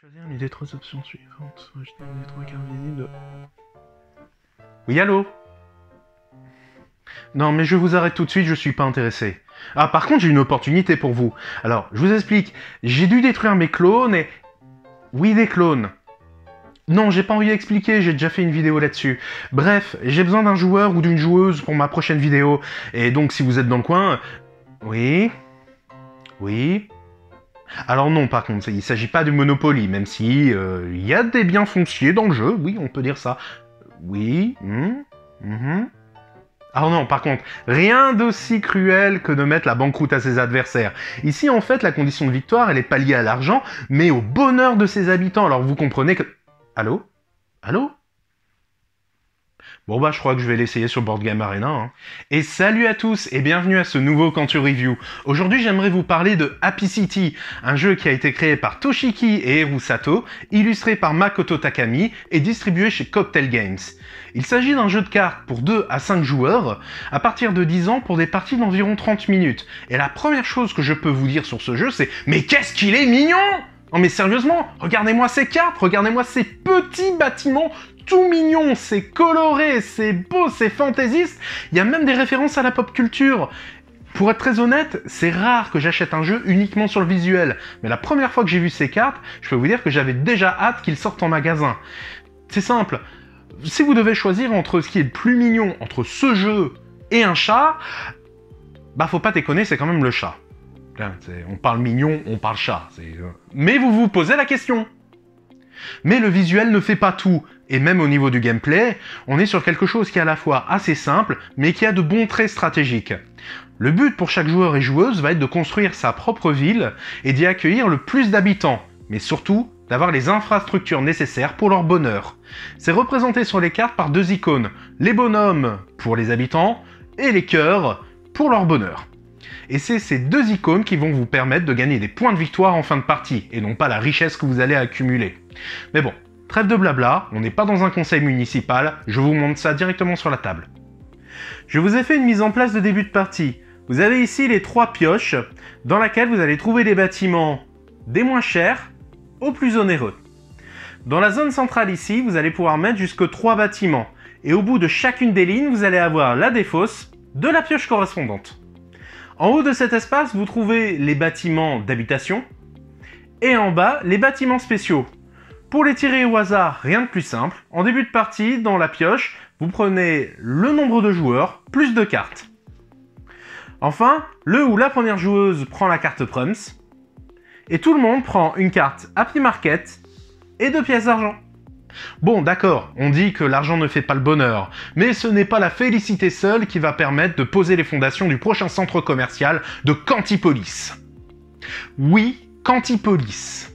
Choisir une des trois options suivantes. Rejeter une des trois cartes visibles. Oui, allô? Non, mais je vous arrête tout de suite, je suis pas intéressé. Ah, par contre, j'ai une opportunité pour vous. Alors, je vous explique. J'ai dû détruire mes clones et... Oui, des clones. Non, j'ai pas envie d'expliquer, j'ai déjà fait une vidéo là-dessus. Bref, j'ai besoin d'un joueur ou d'une joueuse pour ma prochaine vidéo. Et donc, si vous êtes dans le coin... Oui? Oui? Alors non, par contre, il s'agit pas de Monopoly, même si il y a des biens fonciers dans le jeu, oui, on peut dire ça. Oui, Alors non, par contre, rien d'aussi cruel que de mettre la banqueroute à ses adversaires. Ici, en fait, la condition de victoire, elle est pas liée à l'argent, mais au bonheur de ses habitants. Alors vous comprenez que... Allô? Allô? Bon bah je crois que je vais l'essayer sur Board Game Arena. Hein. Et salut à tous et bienvenue à ce nouveau Cantu Review. Aujourd'hui j'aimerais vous parler de Happy City, un jeu qui a été créé par Toshiki et Eru Sato, illustré par Makoto Takami et distribué chez Cocktail Games. Il s'agit d'un jeu de cartes pour 2 à 5 joueurs, à partir de 10 ans pour des parties d'environ 30 minutes. Et la première chose que je peux vous dire sur ce jeu c'est « Mais qu'est-ce qu'il est mignon !» Non mais sérieusement, regardez-moi ces cartes, regardez-moi ces petits bâtiments tout mignons, c'est coloré, c'est beau, c'est fantaisiste. Il y a même des références à la pop culture. Pour être très honnête, c'est rare que j'achète un jeu uniquement sur le visuel. Mais la première fois que j'ai vu ces cartes, je peux vous dire que j'avais déjà hâte qu'ils sortent en magasin. C'est simple, si vous devez choisir entre ce qui est le plus mignon, entre ce jeu et un chat, bah faut pas déconner, c'est quand même le chat. On parle mignon, on parle chat. Mais vous vous posez la question. Mais le visuel ne fait pas tout. Et même au niveau du gameplay, on est sur quelque chose qui est à la fois assez simple, mais qui a de bons traits stratégiques. Le but pour chaque joueur et joueuse va être de construire sa propre ville et d'y accueillir le plus d'habitants, mais surtout d'avoir les infrastructures nécessaires pour leur bonheur. C'est représenté sur les cartes par 2 icônes, les bonhommes pour les habitants et les cœurs pour leur bonheur. Et c'est ces 2 icônes qui vont vous permettre de gagner des points de victoire en fin de partie, et non pas la richesse que vous allez accumuler. Mais bon, trêve de blabla, on n'est pas dans un conseil municipal, je vous montre ça directement sur la table. Je vous ai fait une mise en place de début de partie. Vous avez ici les 3 pioches, dans laquelle vous allez trouver des bâtiments des moins chers aux plus onéreux. Dans la zone centrale ici, vous allez pouvoir mettre jusque 3 bâtiments, et au bout de chacune des lignes, vous allez avoir la défausse de la pioche correspondante. En haut de cet espace, vous trouvez les bâtiments d'habitation et en bas, les bâtiments spéciaux. Pour les tirer au hasard, rien de plus simple. En début de partie, dans la pioche, vous prenez le nombre de joueurs plus 2 cartes. Enfin, le ou la première joueuse prend la carte Prums et tout le monde prend une carte Happy Market et 2 pièces d'argent. Bon, d'accord, on dit que l'argent ne fait pas le bonheur, mais ce n'est pas la félicité seule qui va permettre de poser les fondations du prochain centre commercial de Cantipolis. Oui, Cantipolis.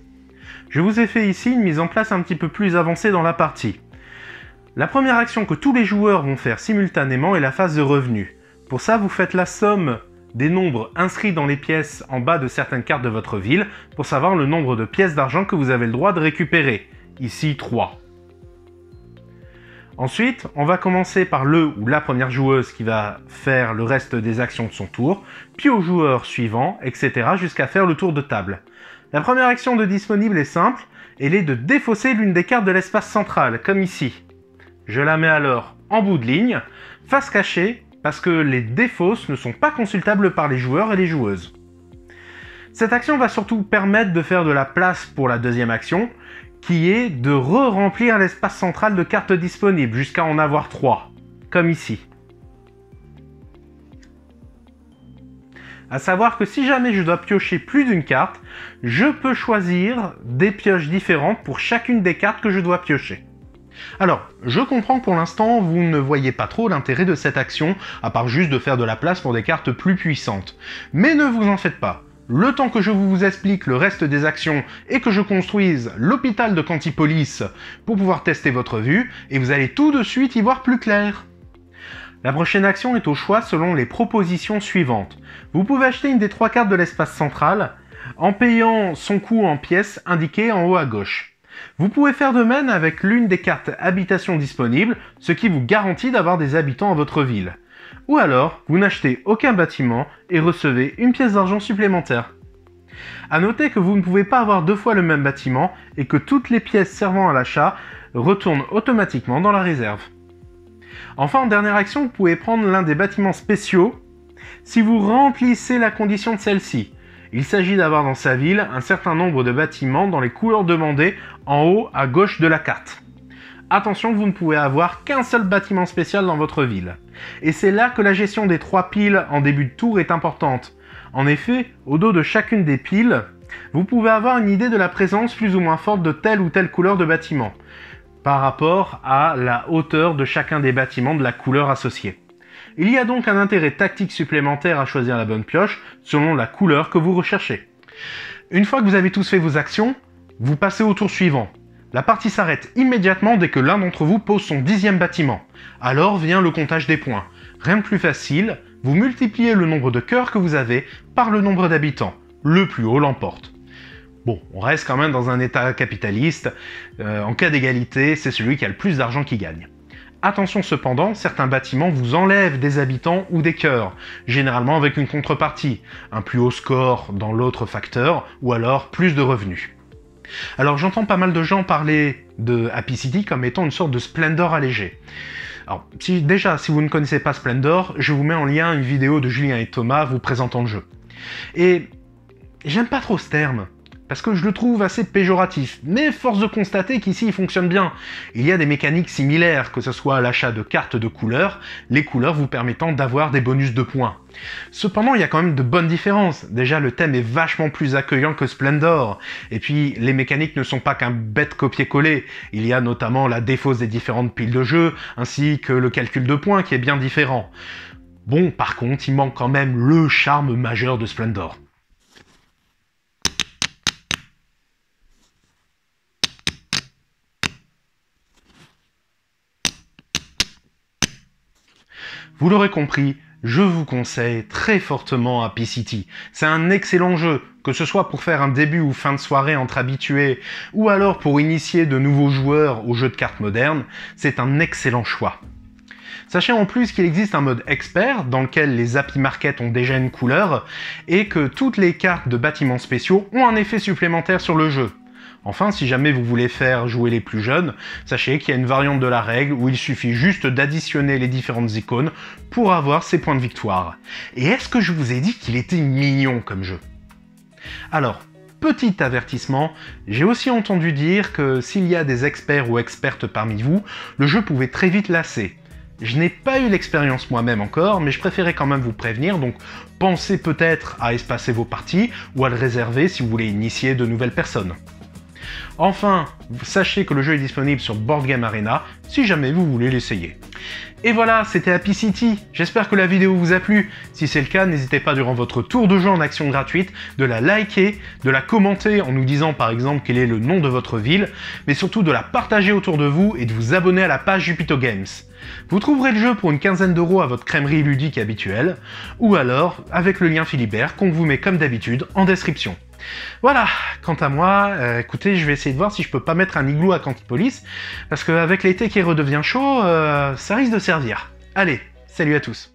Je vous ai fait ici une mise en place un petit peu plus avancée dans la partie. La première action que tous les joueurs vont faire simultanément est la phase de revenu. Pour ça, vous faites la somme des nombres inscrits dans les pièces en bas de certaines cartes de votre ville pour savoir le nombre de pièces d'argent que vous avez le droit de récupérer. Ici, 3. Ensuite, on va commencer par le ou la première joueuse qui va faire le reste des actions de son tour, puis au joueur suivant, etc. jusqu'à faire le tour de table. La première action de disponible est simple, elle est de défausser l'une des cartes de l'espace central, comme ici. Je la mets alors en bout de ligne, face cachée, parce que les défausses ne sont pas consultables par les joueurs et les joueuses. Cette action va surtout permettre de faire de la place pour la deuxième action, qui est de re-remplir l'espace central de cartes disponibles jusqu'à en avoir 3, comme ici. À savoir que si jamais je dois piocher plus d'une carte, je peux choisir des pioches différentes pour chacune des cartes que je dois piocher. Alors, je comprends que pour l'instant, vous ne voyez pas trop l'intérêt de cette action, à part juste de faire de la place pour des cartes plus puissantes. Mais ne vous en faites pas. Le temps que je vous explique le reste des actions et que je construise l'hôpital de Cantipolis pour pouvoir tester votre vue, et vous allez tout de suite y voir plus clair. La prochaine action est au choix selon les propositions suivantes. Vous pouvez acheter une des 3 cartes de l'espace central en payant son coût en pièces indiquées en haut à gauche. Vous pouvez faire de même avec l'une des cartes habitation disponibles, ce qui vous garantit d'avoir des habitants à votre ville. Ou alors, vous n'achetez aucun bâtiment et recevez une pièce d'argent supplémentaire. A noter que vous ne pouvez pas avoir deux fois le même bâtiment et que toutes les pièces servant à l'achat retournent automatiquement dans la réserve. Enfin, en dernière action, vous pouvez prendre l'un des bâtiments spéciaux si vous remplissez la condition de celle-ci. Il s'agit d'avoir dans sa ville un certain nombre de bâtiments dans les couleurs demandées en haut à gauche de la carte. Attention, vous ne pouvez avoir qu'un seul bâtiment spécial dans votre ville. Et c'est là que la gestion des 3 piles en début de tour est importante. En effet, au dos de chacune des piles, vous pouvez avoir une idée de la présence plus ou moins forte de telle ou telle couleur de bâtiment, par rapport à la hauteur de chacun des bâtiments de la couleur associée. Il y a donc un intérêt tactique supplémentaire à choisir la bonne pioche selon la couleur que vous recherchez. Une fois que vous avez tous fait vos actions, vous passez au tour suivant. La partie s'arrête immédiatement dès que l'un d'entre vous pose son 10e bâtiment. Alors vient le comptage des points. Rien de plus facile, vous multipliez le nombre de cœurs que vous avez par le nombre d'habitants. Le plus haut l'emporte. Bon, on reste quand même dans un état capitaliste. En cas d'égalité, c'est celui qui a le plus d'argent qui gagne. Attention cependant, certains bâtiments vous enlèvent des habitants ou des cœurs, généralement avec une contrepartie, un plus haut score dans l'autre facteur, ou alors plus de revenus. Alors j'entends pas mal de gens parler de Happy City comme étant une sorte de Splendor allégé. Alors si vous ne connaissez pas Splendor, je vous mets en lien une vidéo de Julien et Thomas vous présentant le jeu. Et j'aime pas trop ce terme, parce que je le trouve assez péjoratif, mais force de constater qu'ici il fonctionne bien. Il y a des mécaniques similaires, que ce soit l'achat de cartes de couleurs, les couleurs vous permettant d'avoir des bonus de points. Cependant, il y a quand même de bonnes différences. Déjà, le thème est vachement plus accueillant que Splendor, et puis les mécaniques ne sont pas qu'un bête copier-coller. Il y a notamment la défausse des différentes piles de jeu, ainsi que le calcul de points qui est bien différent. Bon, par contre, il manque quand même le charme majeur de Splendor. Vous l'aurez compris, je vous conseille très fortement Happy City. C'est un excellent jeu, que ce soit pour faire un début ou fin de soirée entre habitués, ou alors pour initier de nouveaux joueurs aux jeux de cartes modernes, c'est un excellent choix. Sachez en plus qu'il existe un mode expert dans lequel les Happy Market ont déjà une couleur, et que toutes les cartes de bâtiments spéciaux ont un effet supplémentaire sur le jeu. Enfin, si jamais vous voulez faire jouer les plus jeunes, sachez qu'il y a une variante de la règle où il suffit juste d'additionner les différentes icônes pour avoir ces points de victoire. Et est-ce que je vous ai dit qu'il était mignon comme jeu? Alors, petit avertissement, j'ai aussi entendu dire que s'il y a des experts ou expertes parmi vous, le jeu pouvait très vite lasser. Je n'ai pas eu l'expérience moi-même encore, mais je préférais quand même vous prévenir, donc pensez peut-être à espacer vos parties ou à le réserver si vous voulez initier de nouvelles personnes. Enfin, sachez que le jeu est disponible sur Board Game Arena si jamais vous voulez l'essayer. Et voilà, c'était Happy City. J'espère que la vidéo vous a plu. Si c'est le cas, n'hésitez pas durant votre tour de jeu en action gratuite de la liker, de la commenter en nous disant par exemple quel est le nom de votre ville, mais surtout de la partager autour de vous et de vous abonner à la page Jupito Games. Vous trouverez le jeu pour une quinzaine d'euros à votre crèmerie ludique habituelle, ou alors avec le lien Philibert qu'on vous met comme d'habitude en description. Voilà, quant à moi, écoutez, je vais essayer de voir si je peux pas mettre un igloo à Cantipolis, parce qu'avec l'été qui redevient chaud, ça risque de servir. Allez, salut à tous.